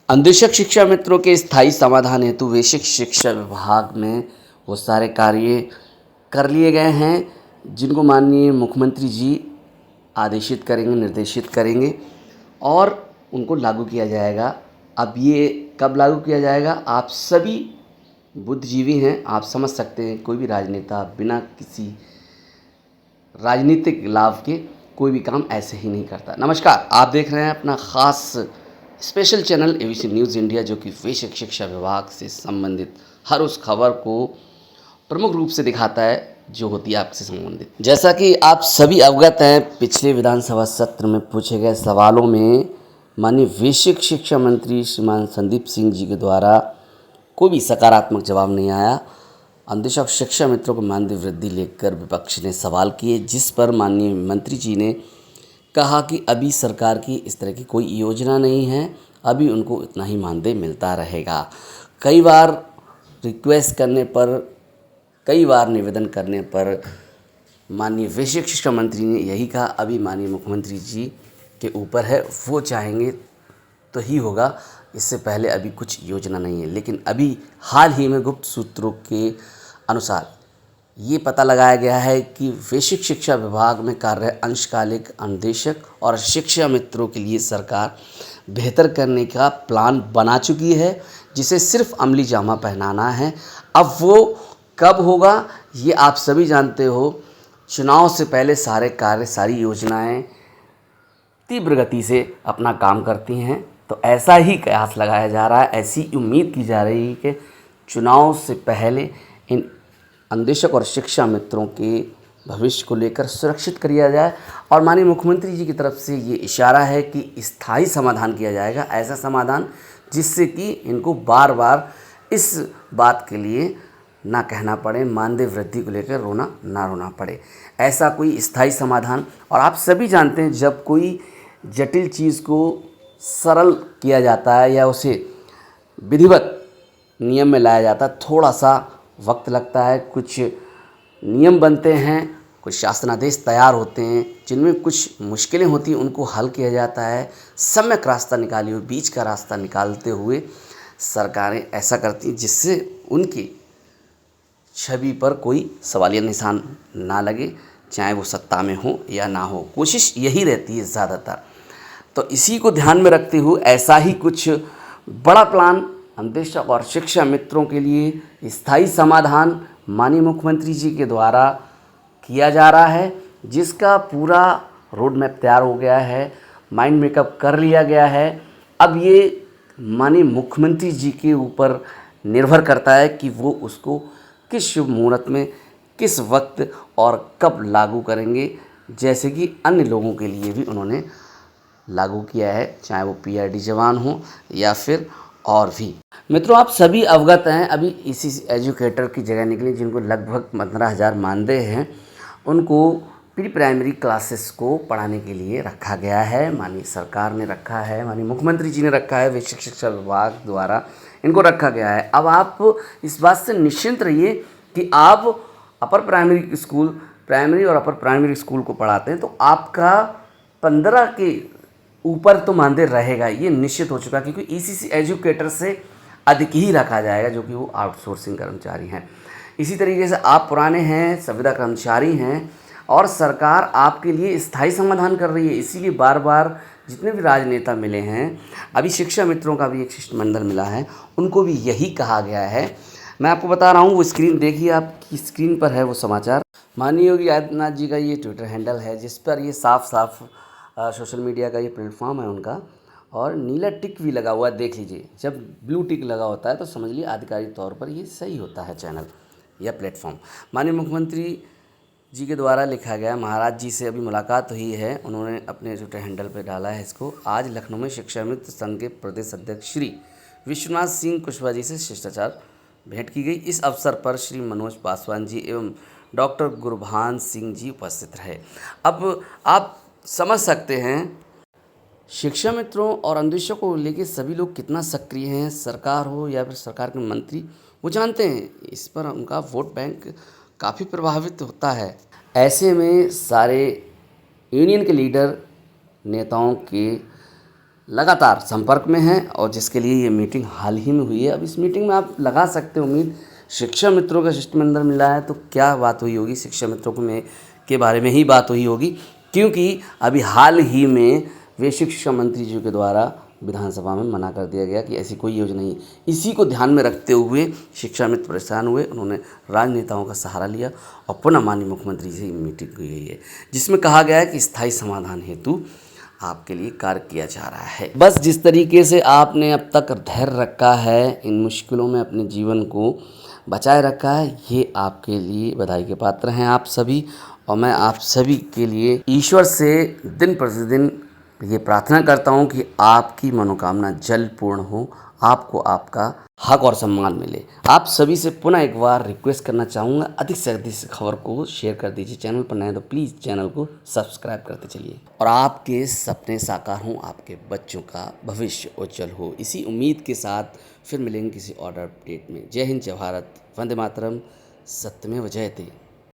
अन्वेषक शिक्षा मित्रों के स्थायी समाधान हेतु वैश्विक शिक्षा विभाग में वो सारे कार्य कर लिए गए हैं जिनको माननीय मुख्यमंत्री जी आदेशित करेंगे, निर्देशित करेंगे और उनको लागू किया जाएगा। अब ये कब लागू किया जाएगा? आप सभी बुद्धिजीवी हैं, आप समझ सकते हैं। कोई भी राजनेता बिना किसी राजनीतिक लाभ के कोई भी काम ऐसे ही नहीं करता। नमस्कार, आप देख रहे हैं अपना ख़ास special channel ABC news India, जो कि वैश्विक शिक्षा विभाग से संबंधित हर उस खबर को प्रमुख रूप से दिखाता है जो होती है आपसे संबंधित। जैसा कि आप सभी अवगत हैं, पिछले विधानसभा सत्र में पूछे गए सवालों में माननीय वैश्विक शिक्षा मंत्री श्रीमान संदीप सिंह जी के द्वारा कोई भी सकारात्मक जवाब नहीं आया। अन्वेषक शिक्षा मित्रों को मानदेय वृद्धि लेकर विपक्ष ने सवाल किए, जिस पर माननीय मंत्री जी ने कहा कि अभी सरकार की इस तरह की कोई योजना नहीं है, अभी उनको इतना ही मानदेय मिलता रहेगा। कई बार रिक्वेस्ट करने पर, कई बार निवेदन करने पर माननीय वैश्विक शिक्षा मंत्री ने यही कहा, अभी माननीय मुख्यमंत्री जी के ऊपर है, वो चाहेंगे तो ही होगा, इससे पहले अभी कुछ योजना नहीं है। लेकिन अभी हाल ही में गुप्त सूत्रों के अनुसार ये पता लगाया गया है कि वैश्विक शिक्षा विभाग में कार्यरत अंशकालिक अन्वेषक और शिक्षा मित्रों के लिए सरकार बेहतर करने का प्लान बना चुकी है, जिसे सिर्फ अमली जामा पहनाना है। अब वो कब होगा ये आप सभी जानते हो। चुनाव से पहले सारे कार्य, सारी योजनाएं तीव्र गति से अपना काम करती हैं, तो ऐसा ही कयास लगाया जा रहा है, ऐसी उम्मीद की जा रही है कि चुनाव से पहले इन अन्वेषक और शिक्षा मित्रों के भविष्य को लेकर सुरक्षित किया जाए। और माननीय मुख्यमंत्री जी की तरफ से ये इशारा है कि स्थायी समाधान किया जाएगा, ऐसा समाधान जिससे कि इनको बार बार इस बात के लिए ना कहना पड़े, मानदेय वृद्धि को लेकर रोना पड़े, ऐसा कोई स्थायी समाधान। और आप सभी जानते हैं, जब कोई जटिल चीज़ को सरल किया जाता है या उसे विधिवत नियम में लाया जाता है, थोड़ा सा वक्त लगता है। कुछ नियम बनते हैं, कुछ शासनादेश तैयार होते हैं, जिनमें कुछ मुश्किलें होती हैं, उनको हल किया जाता है। सम्यक रास्ता निकाले हुए, बीच का रास्ता निकालते हुए सरकारें ऐसा करती हैं जिससे उनकी छवि पर कोई सवालिया निशान ना लगे, चाहे वो सत्ता में हो या ना हो। कोशिश यही रहती है ज़्यादातर। तो इसी को ध्यान में रखते हुए ऐसा ही कुछ बड़ा प्लान अन्वेषक और शिक्षा मित्रों के लिए स्थायी समाधान माननीय मुख्यमंत्री जी के द्वारा किया जा रहा है, जिसका पूरा रोड मैप तैयार हो गया है, माइंड मेकअप कर लिया गया है। अब ये माननीय मुख्यमंत्री जी के ऊपर निर्भर करता है कि वो उसको किस शुभ मुहूर्त में, किस वक्त और कब लागू करेंगे, जैसे कि अन्य लोगों के लिए भी उन्होंने लागू किया है, चाहे वो पीआरडी जवान हो या फिर और भी। मित्रों, आप सभी अवगत हैं, अभी इसी एजुकेटर की जगह निकली जिनको लगभग 15,000 मानदेय हैं, उनको प्री प्राइमरी क्लासेस को पढ़ाने के लिए रखा गया है। माननीय सरकार ने रखा है, माननीय मुख्यमंत्री जी ने रखा है, वैश्विक शिक्षा विभाग द्वारा इनको रखा गया है। अब आप इस बात से निश्चिंत रहिए कि आप अपर प्राइमरी स्कूल, प्राइमरी और अपर प्राइमरी स्कूल को पढ़ाते हैं तो आपका 15 के ऊपर तो मानदेय रहेगा, ये निश्चित हो चुका है, क्योंकि ईसीसी एजुकेटर से अधिक ही रखा जाएगा, जो कि वो आउटसोर्सिंग कर्मचारी हैं। इसी तरीके से आप पुराने हैं, संविदा कर्मचारी हैं और सरकार आपके लिए स्थायी समाधान कर रही है। इसीलिए बार बार जितने भी राजनेता मिले हैं, अभी शिक्षा मित्रों का भी एक शिष्टमंडल मिला है, उनको भी यही कहा गया है। मैं आपको बता रहा हूँ, वो स्क्रीन देखिए, आपकी स्क्रीन पर है वो समाचार। माननीय योगी आदित्यनाथ जी का ये ट्विटर हैंडल है, जिस पर ये साफ साफ सोशल मीडिया का ये प्लेटफॉर्म है उनका, और नीला टिक भी लगा हुआ है, देख लीजिए। जब ब्लू टिक लगा होता है तो समझ लीजिए आधिकारिक तौर पर ये सही होता है चैनल या प्लेटफॉर्म। माननीय मुख्यमंत्री जी के द्वारा लिखा गया, महाराज जी से अभी मुलाकात हुई है, उन्होंने अपने ट्विटर हैंडल पर डाला है इसको। आज लखनऊ में शिक्षा मित्र संघ के प्रदेश अध्यक्ष श्री विश्वनाथ सिंह कुशवाहा जी से शिष्टाचार भेंट की गई। इस अवसर पर श्री मनोज पासवान जी एवं डॉक्टर गुरभान सिंह जी उपस्थित रहे। अब आप समझ सकते हैं शिक्षा मित्रों और अन्वेषकों को लेकर सभी लोग कितना सक्रिय हैं, सरकार हो या फिर सरकार के मंत्री, वो जानते हैं इस पर उनका वोट बैंक काफ़ी प्रभावित होता है। ऐसे में सारे यूनियन के लीडर, नेताओं के लगातार संपर्क में हैं और जिसके लिए ये मीटिंग हाल ही में हुई है। अब इस मीटिंग में आप लगा सकते हो उम्मीद, शिक्षा मित्रों का शिष्टमंडल मिला है तो क्या बात हुई होगी, शिक्षा मित्रों के बारे में ही बात हुई होगी, क्योंकि अभी हाल ही में वे शिक्षा मंत्री जी के द्वारा विधानसभा में मना कर दिया गया कि ऐसी कोई योजना नहीं। इसी को ध्यान में रखते हुए शिक्षा मित्र परेशान हुए, उन्होंने राजनेताओं का सहारा लिया और पुनः माननीय मुख्यमंत्री से मीटिंग की गई है, जिसमें कहा गया है कि स्थायी समाधान हेतु आपके लिए कार्य किया जा रहा है। बस जिस तरीके से आपने अब तक धैर्य रखा है, इन मुश्किलों में अपने जीवन को बचाए रखा है, ये आपके लिए बधाई के पात्र हैं आप सभी। और मैं आप सभी के लिए ईश्वर से दिन प्रतिदिन ये प्रार्थना करता हूँ कि आपकी मनोकामना जल्द पूर्ण हो, आपको आपका हक और सम्मान मिले। आप सभी से पुनः एक बार रिक्वेस्ट करना चाहूँगा, अधिक से अधिक इस खबर को शेयर कर दीजिए। चैनल पर नए तो प्लीज़ चैनल को सब्सक्राइब करते चलिए और आपके सपने साकार हों, आपके बच्चों का भविष्य उज्जवल हो। इसी उम्मीद के साथ फिर मिलेंगे किसी और अपडेट में। जय हिंद, जय भारत, वंदे मातरम, सत्यमेव जयते।